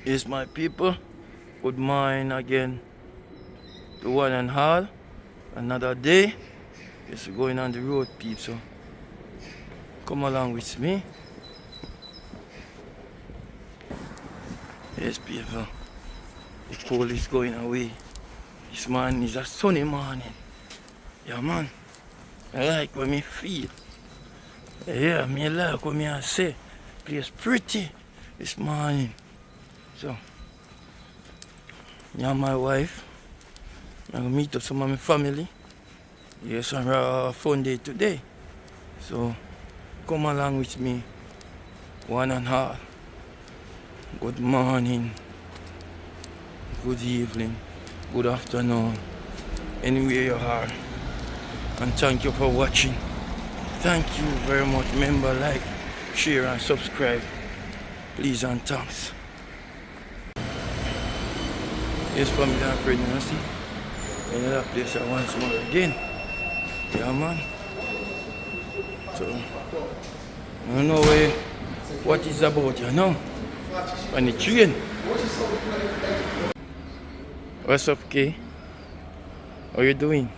Yes, my people, good morning again to one and all. Another day. Yes, we're going on the road, people. So come along with me. Yes, people. The cold is going away. This morning is a sunny morning. Yeah, man. I like what me feel. Yeah, me like what me I say. Place pretty this morning. So, me and my wife, I'm gonna meet up some of my family. Yes, on a fun day today. So, come along with me, one and all. Good morning, good evening, good afternoon, anywhere you are. And thank you for watching. Thank you very much. Remember, like, share and subscribe. Please and thanks. Yes, family and friends, you see? Another place I once more again. Yeah, man. So, I don't know what it's about, you know? On the train. What's up, Kay? How you doing?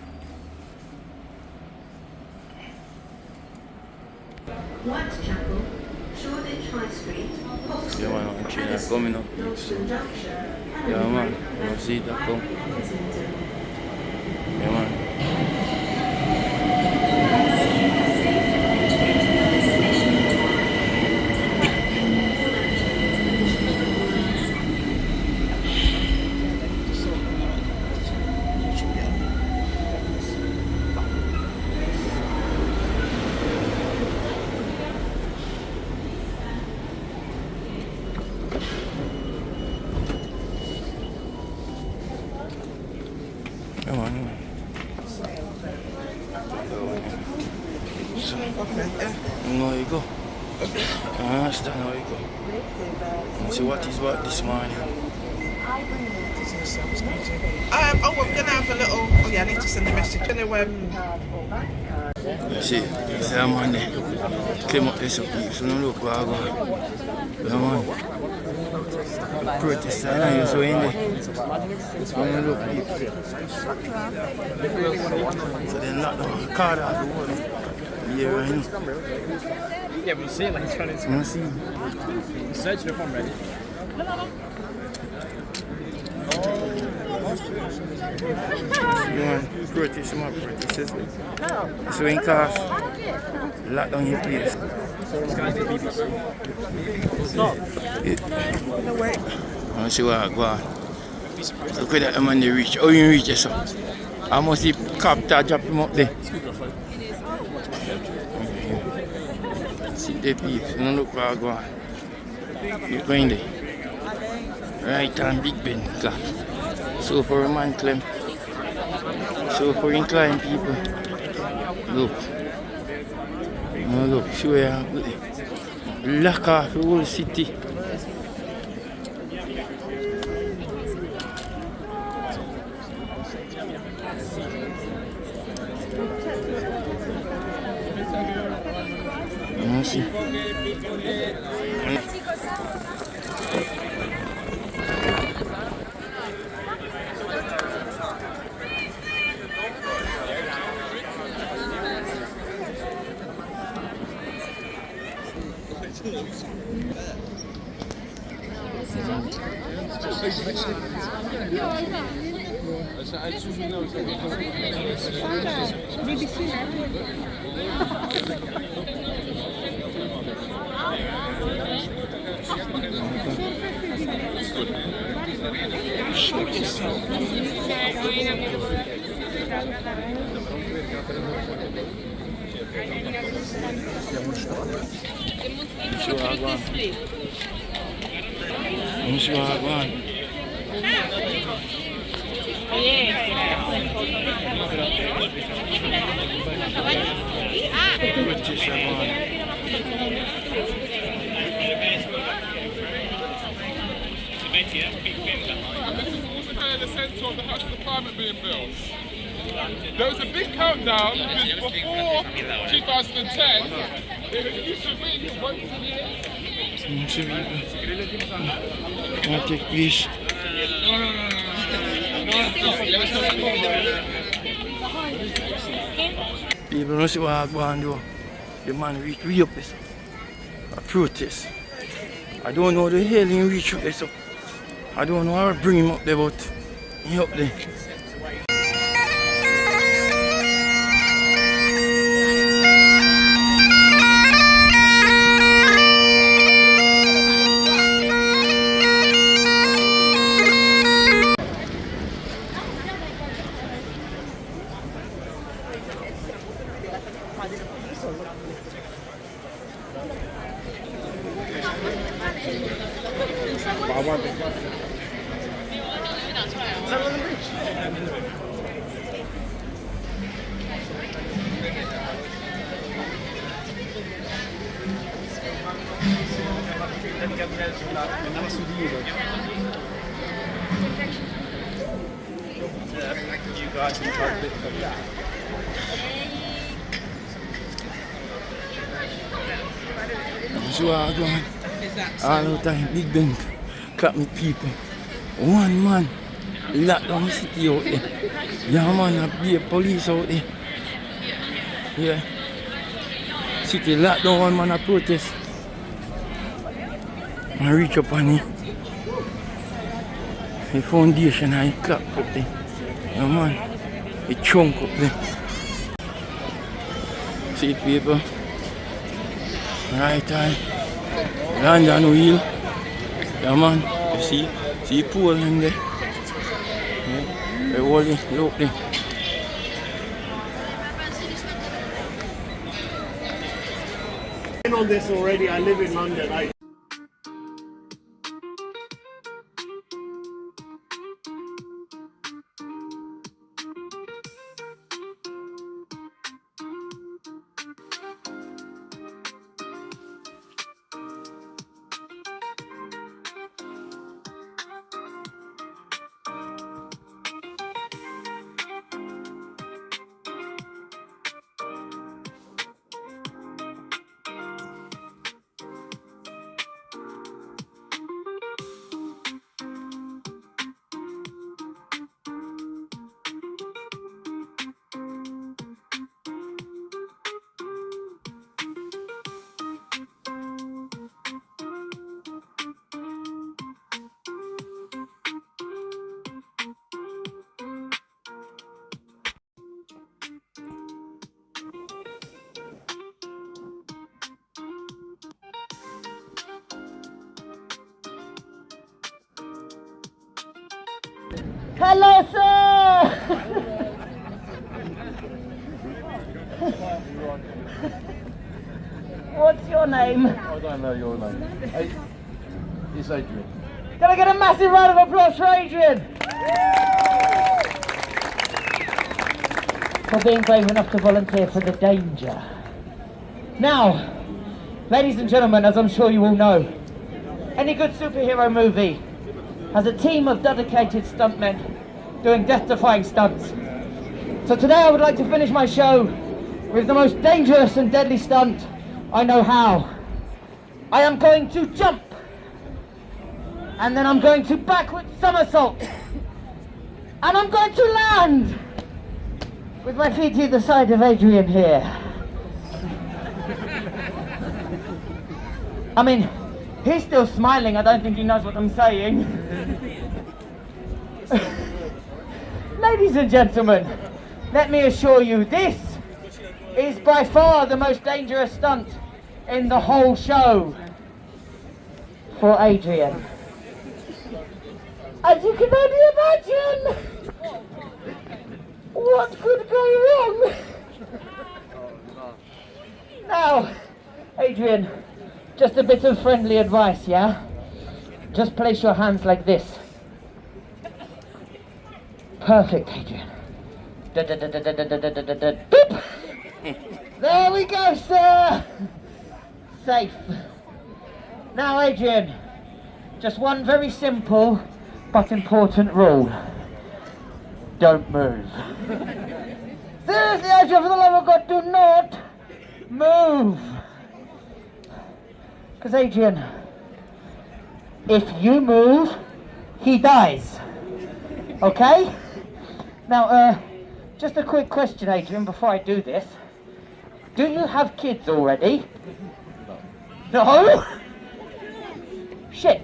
Whitechapel, Shoreditch High Street, Yeah, man, I'm train coming up here, so. Yeah, man, you see that come? Yeah, man. Come on. So, now you go. I understand how you go. See what is what this morning. I'm gonna have a little. Oh yeah, I need to send a message. You see, I'm on there. Climb up this up here, so no look where I go. Yeah, man. The pretty sign is so in there. So no look here. So they knock down the car out of the water. Yeah, right now. Yeah, but you see it like he's trying to. You want to see? He's searching if I'm ready. Man, pretty small, pretty sister. So in cars, lock down your place. Stop. No wait. I want to see what I go on. Look at that man they reach. Oh, you reach this up. I must see captain drop him up there. See the peeps. You don't look where I go on. You're going there. Right on Big Ben. So for a man climb. So for incline people. Look. Now look, see where I go there. Lock off the whole city. You see? The centre of the House of Parliament being built. There was a big countdown because before 2010, it used to ring once a year. See, I take this. People don't see what I go and do. The man reach way up there, so. A protest. I don't know the hell he reach up there, so. I don't know how to bring him up there, but he up there. So I go on all the time, Big Ben, cut me people. One man lock down the city out there. Yeah man, be a police out there. Yeah. City lock down, one man a protest. I reach up on it. The foundation I clap up there. Yeah man, it chunk up there. See it people. Right time. Millennium Wheel. Yeah man, you see pool in there. Yeah. They all look there. I've been on this already. I live in London. Hello, sir! What's your name? I don't know your name. It's Adrian. Can I get a massive round of applause for Adrian? For being brave enough to volunteer for the danger. Now, ladies and gentlemen, as I'm sure you all know, any good superhero movie has a team of dedicated stuntmen doing death-defying stunts. So today I would like to finish my show with the most dangerous and deadly stunt I know how. I am going to jump, and then I'm going to backward somersault, and I'm going to land with my feet either side of Adrian here. I mean, he's still smiling. I don't think he knows what I'm saying. Ladies and gentlemen, let me assure you, this is by far the most dangerous stunt in the whole show for Adrian. As you can only imagine, what could go wrong? Now, Adrian, just a bit of friendly advice, yeah? Just place your hands like this. Perfect, Adrian. Boop. There we go, sir. Safe. Now, Adrian, just one very simple but important rule. Don't move. Seriously, Adrian, for the love of God, do not move. Because, Adrian, If you move, he dies. Okay? Now, just a quick question, Adrian, before I do this. Do you have kids already? No? Shit.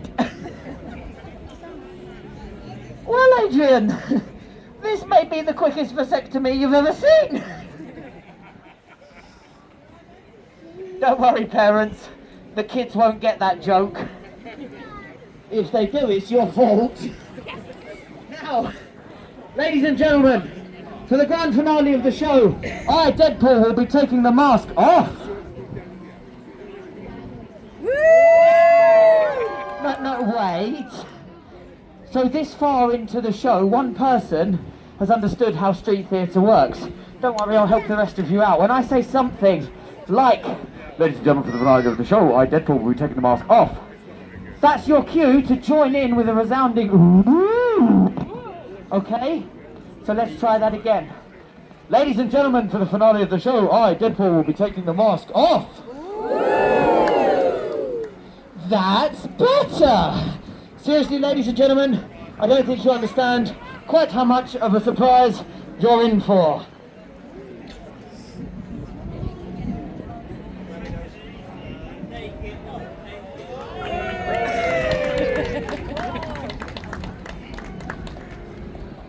Well, Adrian, this may be the quickest vasectomy you've ever seen. Don't worry, parents. The kids won't get that joke. If they do, it's your fault. Now, ladies and gentlemen, for the grand finale of the show, I, Deadpool, will be taking the mask off. No, wait. So this far into the show, one person has understood how street theatre works. Don't worry, I'll help the rest of you out. When I say something like, ladies and gentlemen, for the finale of the show, I, Deadpool, will be taking the mask off, that's your cue to join in with a resounding ooh. Okay? So let's try that again. Ladies and gentlemen, for the finale of the show, I, Deadpool, will be taking the mask off. That's better! Seriously, ladies and gentlemen, I don't think you understand quite how much of a surprise you're in for.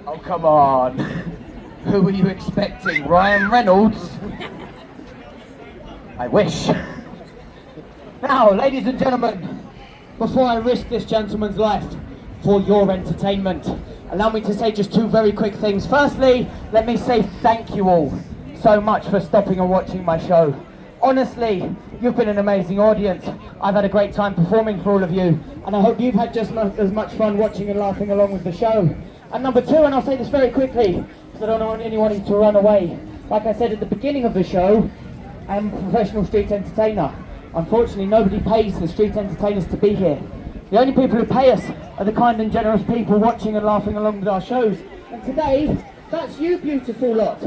Oh, come on. Who were you expecting? Ryan Reynolds? I wish. Now, ladies and gentlemen, before I risk this gentleman's life for your entertainment, allow me to say just two very quick things. Firstly, let me say thank you all so much for stopping and watching my show. Honestly, you've been an amazing audience. I've had a great time performing for all of you, and I hope you've had just as much fun watching and laughing along with the show. And number two, and I'll say this very quickly, because I don't want anyone to run away. Like I said at the beginning of the show, I'm a professional street entertainer. Unfortunately, nobody pays the street entertainers to be here. The only people who pay us are the kind and generous people watching and laughing along with our shows. And today, that's you beautiful lot.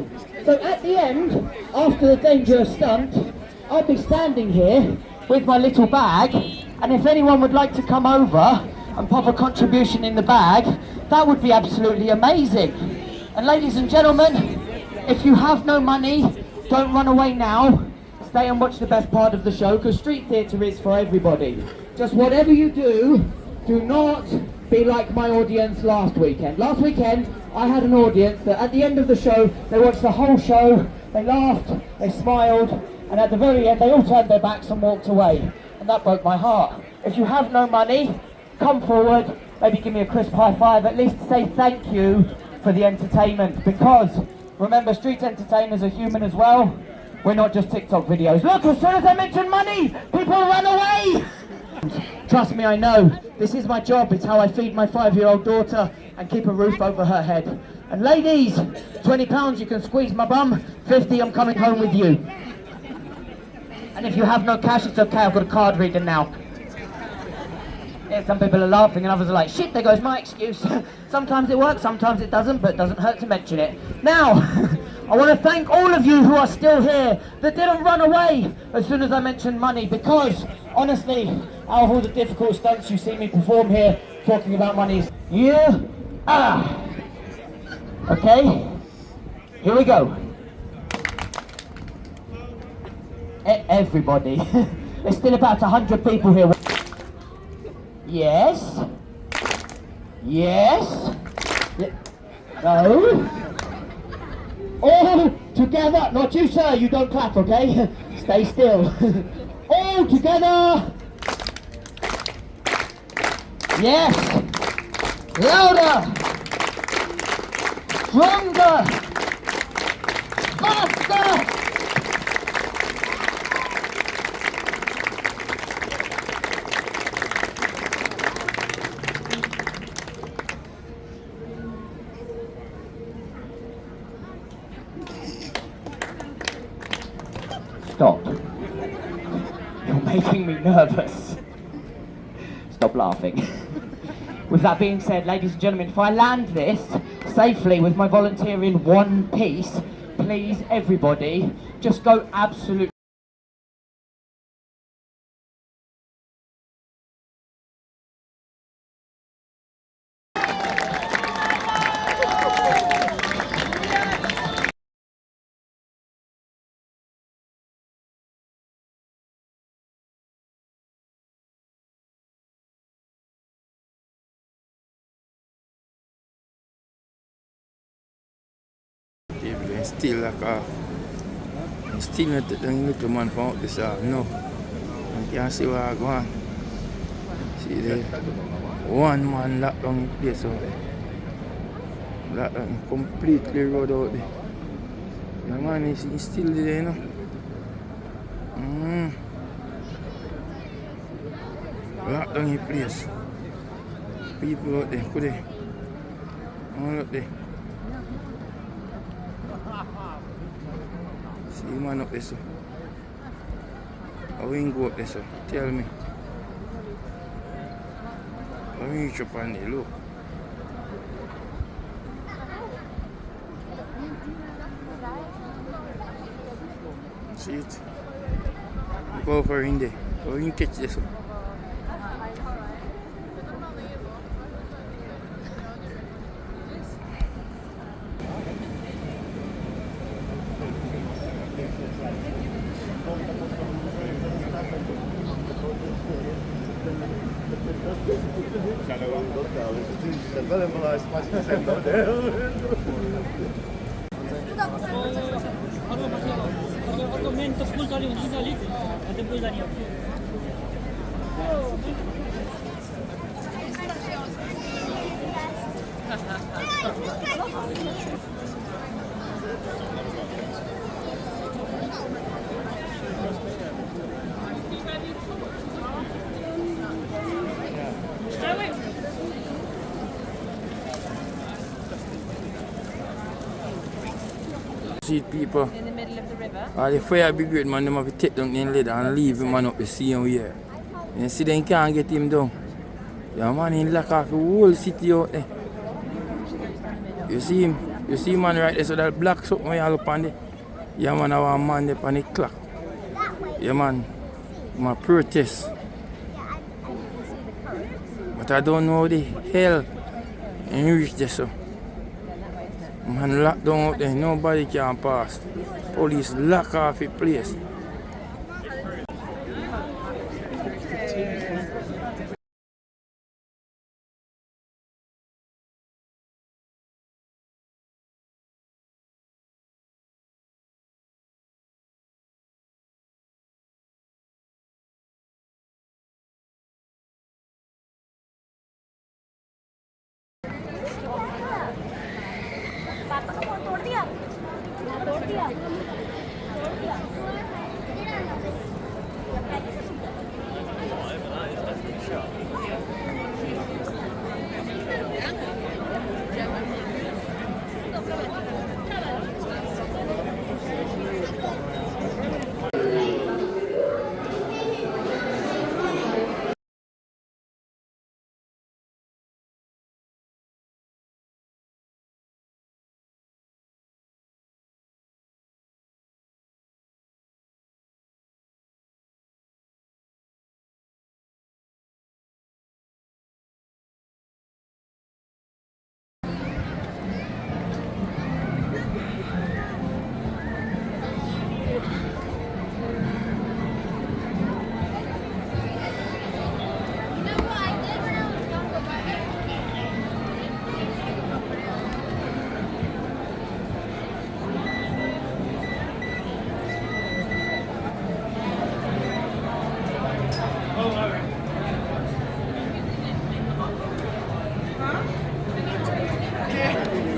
So at the end, after the dangerous stunt, I'll be standing here with my little bag, and if anyone would like to come over and pop a contribution in the bag, that would be absolutely amazing. And ladies and gentlemen, if you have no money, don't run away now. Stay and watch the best part of the show, because street theatre is for everybody. Just whatever you do, do not be like my audience last weekend. Last weekend, I had an audience that at the end of the show, they watched the whole show, they laughed, they smiled, and at the very end, they all turned their backs and walked away. And that broke my heart. If you have no money, come forward, maybe give me a crisp high five, at least say thank you for the entertainment, because remember, street entertainers are human as well. We're not just TikTok videos. Look, as soon as I mention money, people run away! Trust me, I know. This is my job. It's how I feed my 5-year-old daughter and keep a roof over her head. And ladies, £20 you can squeeze my bum, 50 I'm coming home with you. And if you have no cash, it's okay, I've got a card reader now. Yeah, some people are laughing and others are like, shit, there goes my excuse. Sometimes it works, sometimes it doesn't, but it doesn't hurt to mention it. Now, I want to thank all of you who are still here that didn't run away as soon as I mentioned money, because honestly, out of all the difficult stunts you see me perform here, talking about money is okay, here we go. Everybody, there's still about 100 people here. Yes. Yes. No. All together. Not you, sir. You don't clap, okay? Stay still. All together. Yes. Louder. Stronger. Faster. Stop. You're making me nervous. Stop laughing. With that being said, ladies and gentlemen, if I land this safely with my volunteer in one piece, please, everybody, just go absolutely and still like and still not the little man from out this no. And you can see where I go on. See there. One man locked down the place out there. Locked down completely road out there. The man is still there, you know. Locked down the place. People out there, could they? All out there. See the man up there, so. How we go up there, so? Tell me. How we reach up on there, look. See it? Look over in there. How we catch this one? See people In the middle of the river. the fire brigade man, them have to take down the leader and leave him man up the sea and here. You see they can't get him down. Yeah man, he lock off the whole city out there. You see him? You see man right there, so that black something all up on there. Yeah man, I want a man there on the clock. Yeah man, my protest. But I don't know the hell and reach there so. Man locked down out there, nobody can pass. Police lock off the place.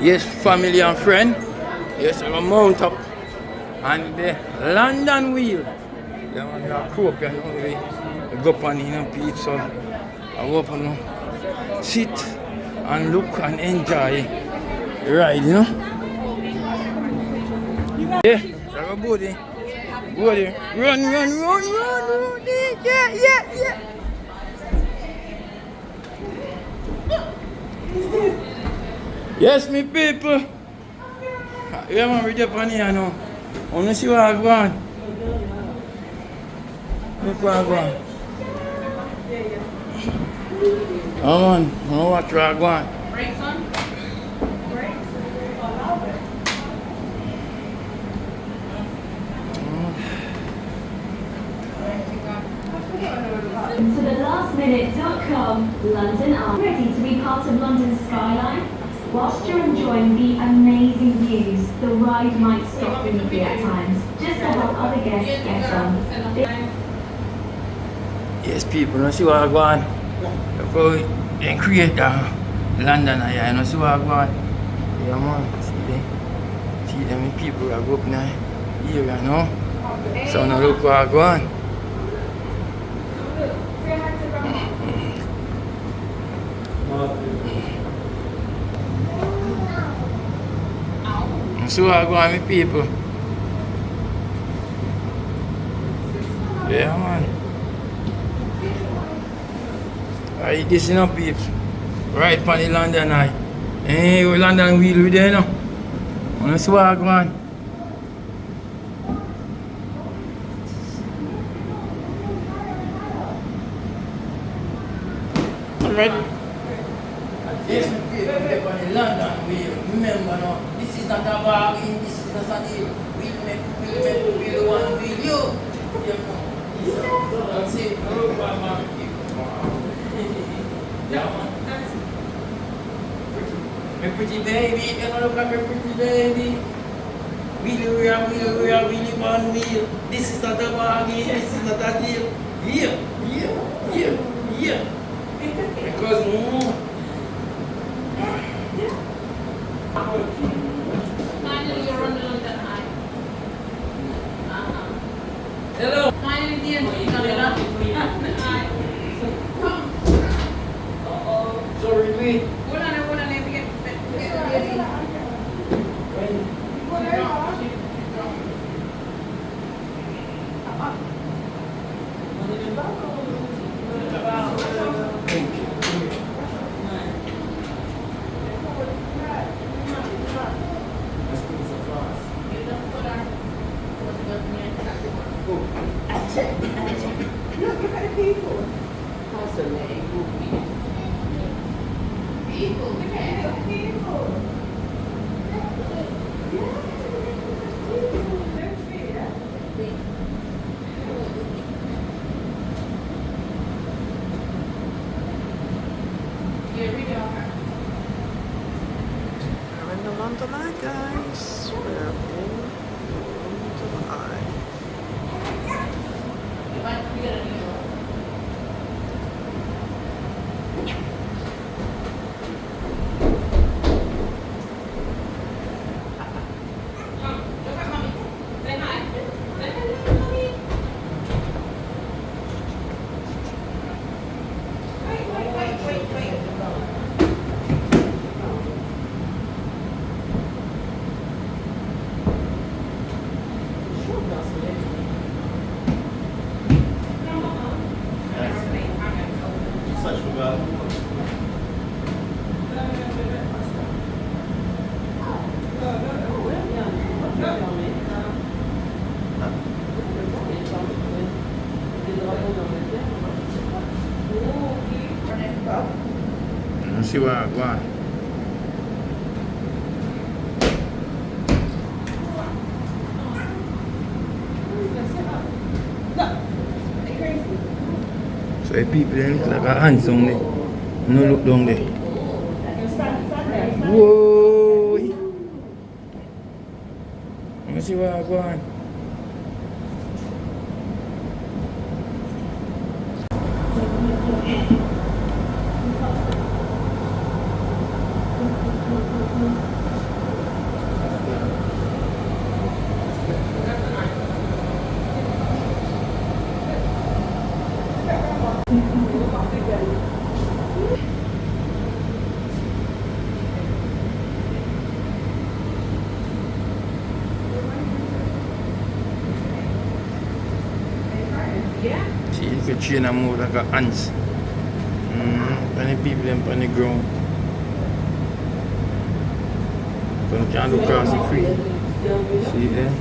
Yes, family and friend. Yes, I'm mount up and the London Wheel. Yeah, man, we are crook, you know, we go up and you know, Pete, so I go up and sit and look and enjoy the ride, you know. Yeah, so I go there. Go there. Run. Yeah. Yes, me people. Yeah, man, we're up on here now. I want to see what I go on. Look what I go on. Oh, man, I know what I go on. Brakes on? To the lastminute.com, London are ready to be part of London's Skyline. Whilst you're enjoying the amazing views, the ride might stop briefly at times, just to help other guests get on. Yes, people, you see what I go on? Look how they create London here, you see what I go on? Yeah, man, see them people that go up now here, you know? So now look what I go on. See what I go on, my people? Yeah, man. I eat this, you know, peeps. Right on the London Eye. Hey, we London Wheel with there, you know. Wanna see what I go on? I'm ready. Yes, my people, we're on the London Wheel. Remember now, this is not a bargain, this is not a deal. We'll make one wheel, you. That's it. Yeah, man. My pretty baby, you know, look at my pretty baby. Wheelie one wheel. This is not a bargain, this is not a deal. Yeah. Because, Finally, you're on the London Eye. hello. Finally, the end of the London Eye. Come. Sorry, wait. Hold on, let me get ready. Look at the people. People, look at it. People. Yeah, read it out. We're in the London Eye, guys. We're in the London Eye. Let's see what I got. So the people they look like a handsome there. No look down there. Whoa! Let's see what I got. See, you can train them move like a ants. And the people them on the ground. So you can't look across the free. See there?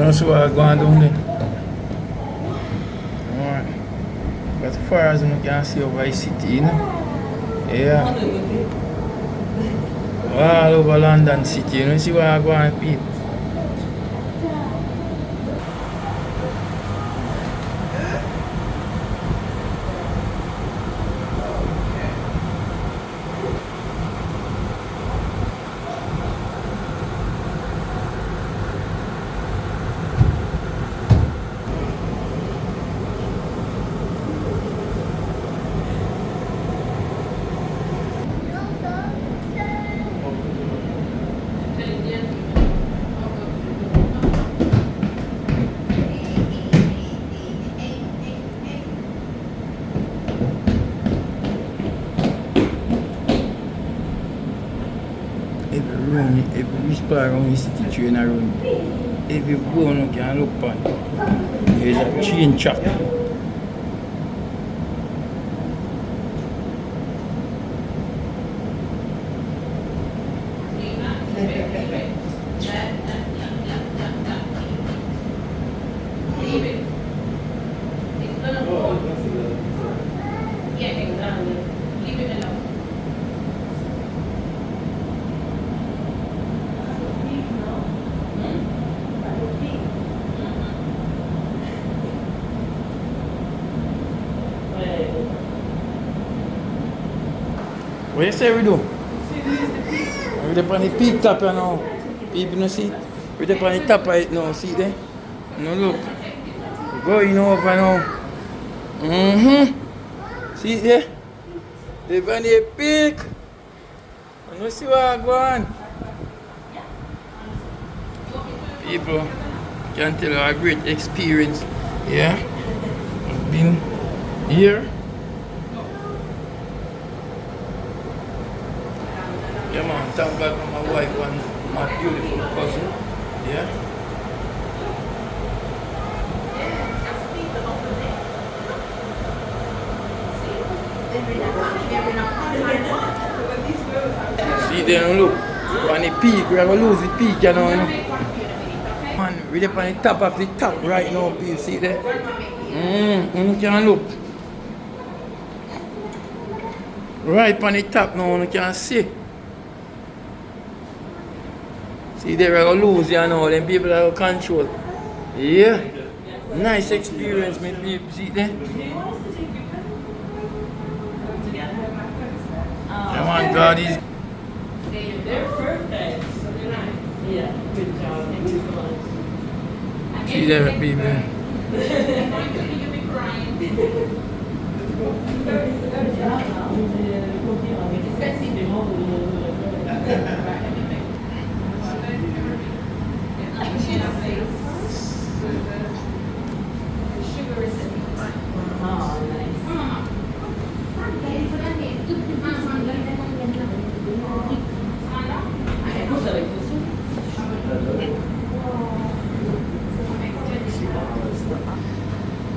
That's why I'm going down there. Alright. As far as you can see over the city, you know? Yeah. All over London City, you know, see where I'm going, people. Every whisper around the city train around. Every bone you can look on. There's a train track. What you say we do? We're up on the peak top now. People don't see. We're up on the top right now, see there? No look. We're going over now. See it there? They're on the peak. You don't see where I'm going. People can tell you a great experience. Yeah? I've been here. Yeah man, thank God for my wife and my beautiful cousin. Yeah. See there, look. On the peak, we're going to lose the peak, you know. Man, we're up on the top of the top right now, people. See there? You can look. Right on the top now, you can see. See, they are going to lose, you know, then people are going to control. Yeah. Nice experience, my people. See there? Yeah, man, God is. They're perfect. So they're nice. Yeah, good job. Thank you so much. See there, people. You'll be crying.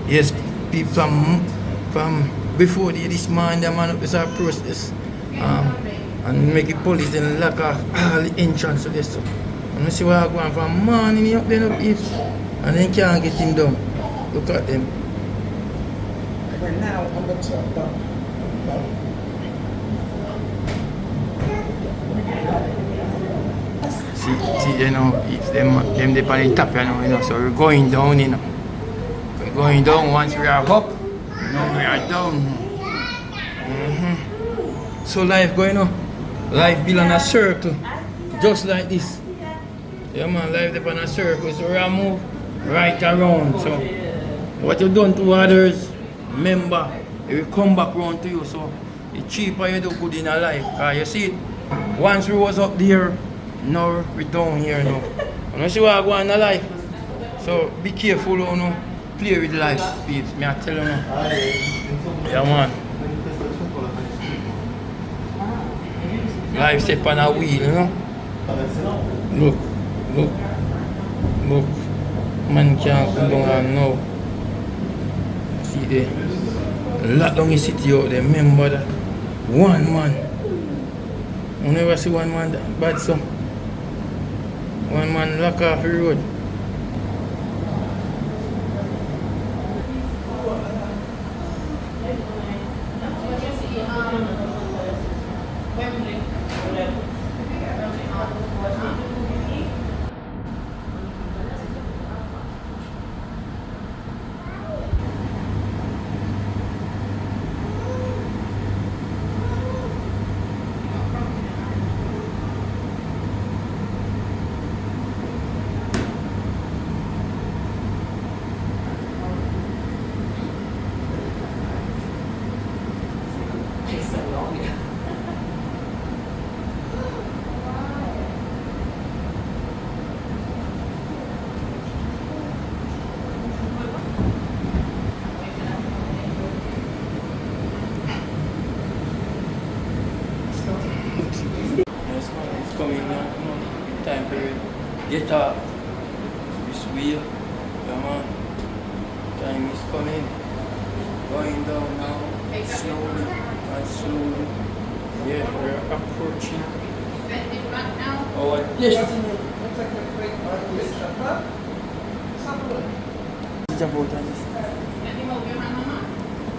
Yes, people from before this man, the man up this process and make the police then lock off all the entrance to this stuff. And you see where I'm going from morning up there up here and then can't get him down. Look at them. We're now on the top down. See, you know, it's them they on the top, you know, so we're going down, you know. We're going down once we are up, now we are down. So life going on, life built on a circle, just like this. Yeah man, life up on a circle, so we are move right around. So what you done to others, remember, it will come back round to you. So it's cheaper you do good in a life. Cause you see it, once we was up there, now we're down here now. You know see what I go in life. So be careful, you know, play with life, peeps. Me I tell you now. Yeah man. Life step on a wheel, you know. Look. Man can't come down now. See there. Lock down the city out there. Remember that. One man. You never see one man that bad so. One man lock off the road. Wheel. Come on. Time is coming. Going down now. Slowly and slowly. Yeah, we're approaching our destiny.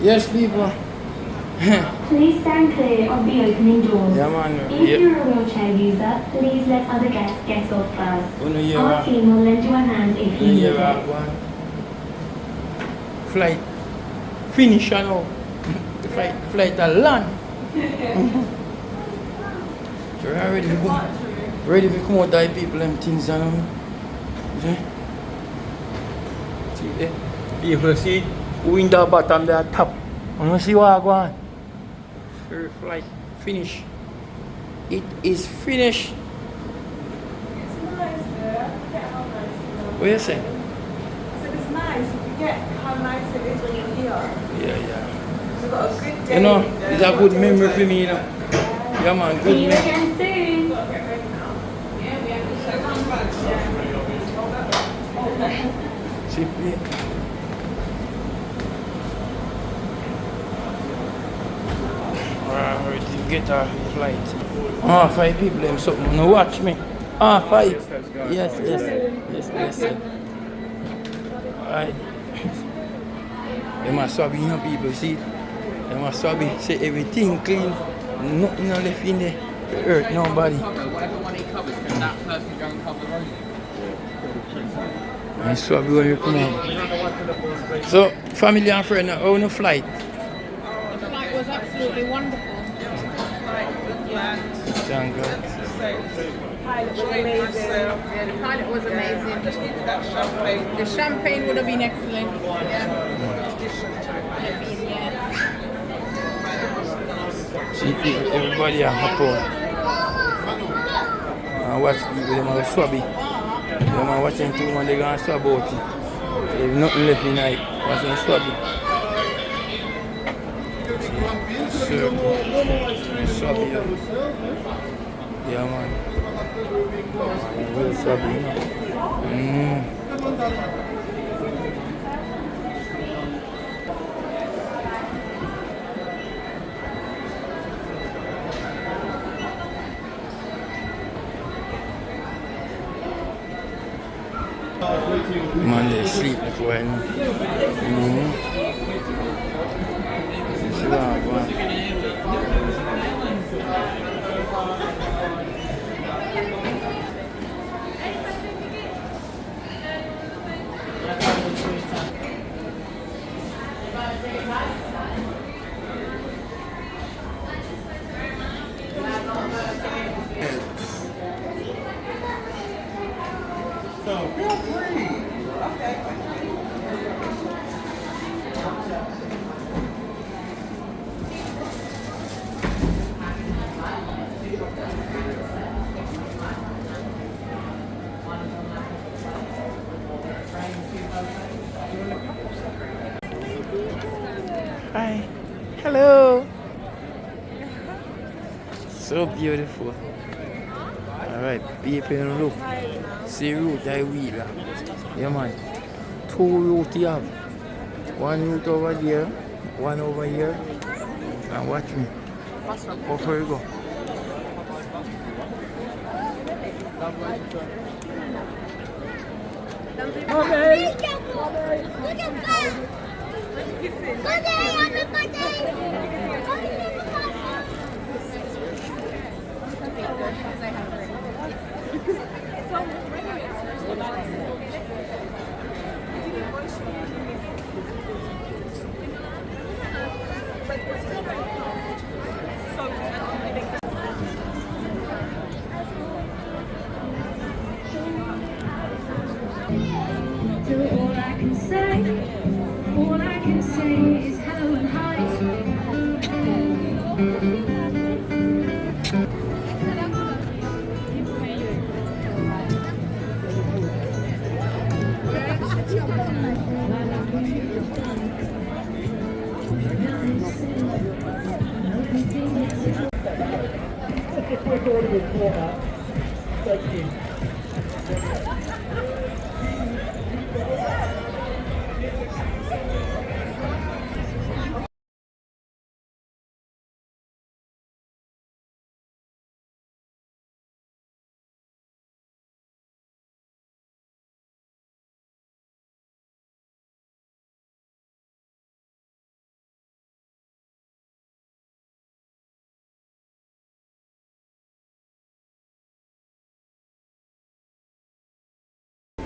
Yes, people. Please stand clear of the opening doors. Yeah, man. If you're a wheelchair user, please let other guests get off first. Oh, no, yeah, Our team will lend you a hand if you need it. one. Flight finish now. The flight a land. So we are ready to go. Ready to come out die people them things and see there. People see who in the bottom there top. I want to see what I go on. First flight finish. It is finished. It's nice there. Forget how nice it is. What you say? I said it's nice. You forget how nice it is when you're here. Yeah. You've got a good day. You know, it's a good memory for me, you know. Yeah, man, good See you memory. again soon. See, ready to get our flight. 5 people, them something. Now watch me. 5. Yes. Alright. They must swab, you know, people, see? They must swab, say everything clean. Nothing left in there to hurt nobody. Whatever one he covers, can that person go and cover those? And swab when you come out. So, family and friends, how no flight? The flight was absolutely wonderful. Thank God. Pilot was amazing. Yeah, the pilot was amazing. Just needed that champagne. The champagne would have been excellent. Yeah. See, everybody are happy. And watch people, them are swabby. Them are watching too much, they going to swab out it. So there's nothing left in night, watching swabby. Swabby, yeah, man. Real swabby, you know. Man, they sleep like why now. This is what I want. So feel free. Hi. Hello. So beautiful. Alright, people look. See route I wheel. Yeah man. 2 routes you have. 1 route over there, 1 over here. And watch me. How far you go? So all I can say is hello and hi.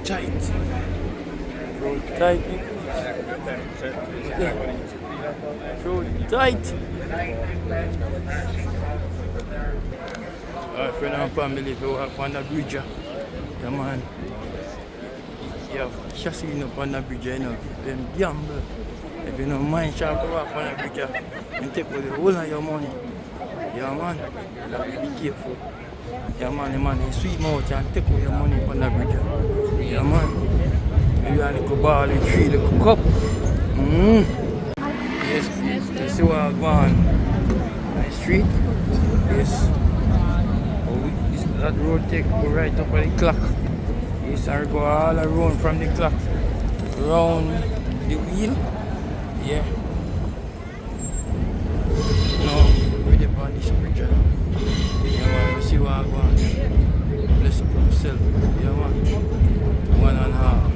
tight. Road tight. Road tight. Alright, friend and family, if you walk on the bridge, yeah man. Yeah, chassis up on the bridge, you know, them gamble. If you don't mind sharp to walk on the bridge and take away the whole of your money. Yeah man, you have to be careful. Yeah man, the man, sweet mouth and take away your money on the bridge. Yeah man. Maybe I need to ball with 3 little cup. Yes, please. Let's see what I'm going on the street. Yes. That road take go right up at the clock. Yes, I go all around from the clock. Round the wheel. Yeah. Now, we're up on this bridge. Yeah, man, we see what I'm going on. Bless up myself. Yeah, man. 1.5.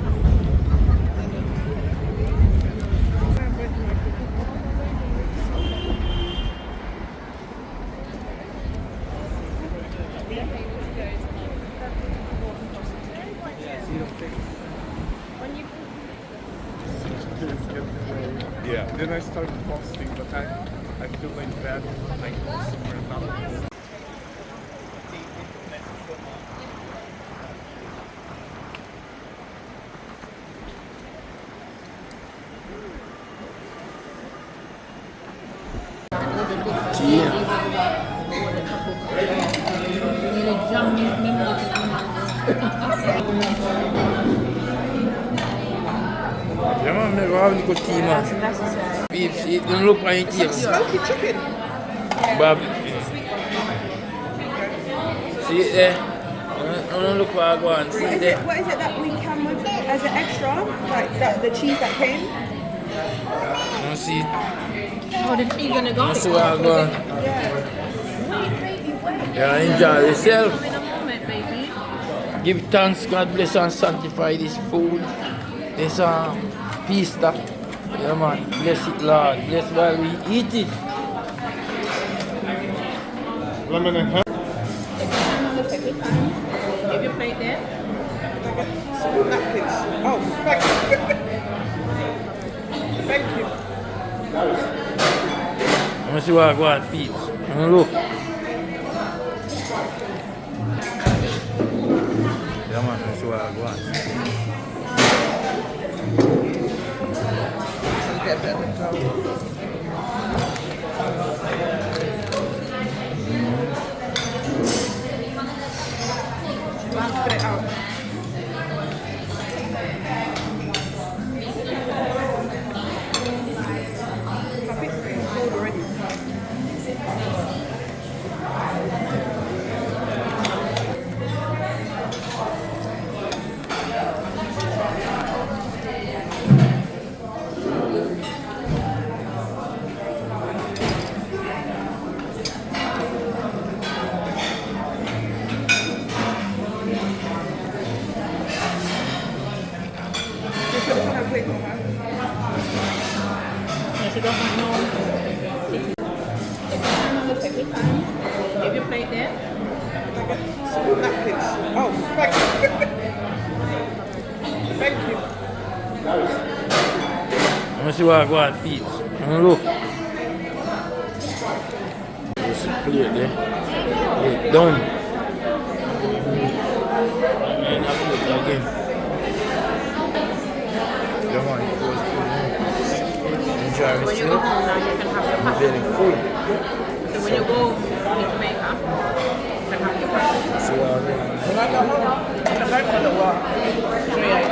Yeah, then I started posting, but I feel like bad, like somewhere not. Yeah, man, I have a good tea, man. Beef, see, don't look like it here. Smoky chicken. Bob, see it there? Don't look what I go on. See it there? What is it that we come with as an extra? Like the cheese that came? Don't see it. Oh, the cheese and the Don't garlic. see what I go on. Yeah, enjoy yourself. In a moment, baby. Give thanks, God bless and sanctify this food. This pista. Yeah man, bless it Lord. Bless while we eat it. Lemon and herb. Give your plate there. Napkins. Oh, thank you. Thank you. Let me see what I go on, peeps. Look. Yeah man, let me see what I go on. Get that control. Spit it out. Cold already. Yes, you don't want no. Give your plate there. Napkins. Oh, thank you. Thank you. Let me see what I go on, peeps. Look. There's a plate there. Plate done. And I put it again. Yeah man, it was good. Enjoy When you go yourself. home now, you can have your I'm pasta. very full. So when you go to Jamaica, you can have your pasta. See what I go on. When I go home, I'm going for the walk. So yeah,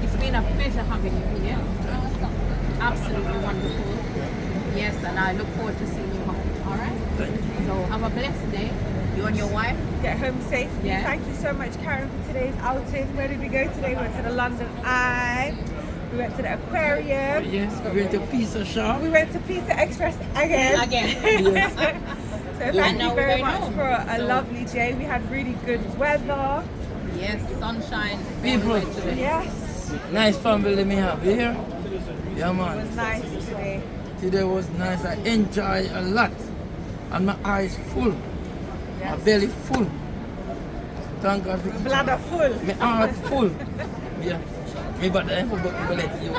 It's been a pleasure having you here. Absolutely wonderful. Yes, and I look forward to seeing you home. All right? So have a blessed day. You and your wife. Get home safely. Yeah. Thank you so much, Karen, for today's outing. Where did we go today? We went to the London Eye. We went to the aquarium. Yes, we went to Pizza Shop. We went to Pizza Express again. Yes. So thank now you we're very going much home. for a lovely day. We had really good weather. Yes, sunshine. People. all the way today. Yes. Nice family me have here. Yeah, man. It was nice today. Today was nice. I enjoyed a lot. And my eyes full. My belly full. Thank God for Bladder full. my heart full. Yeah. Me but I forgot to let you.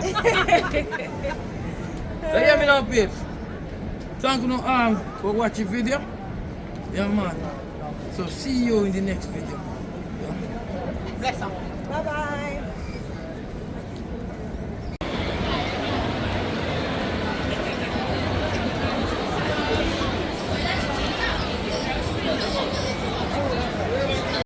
So yeah, me now, babes. Thank you for watching video. Yeah, man. So see you in the next video. Yeah. Bless 'em.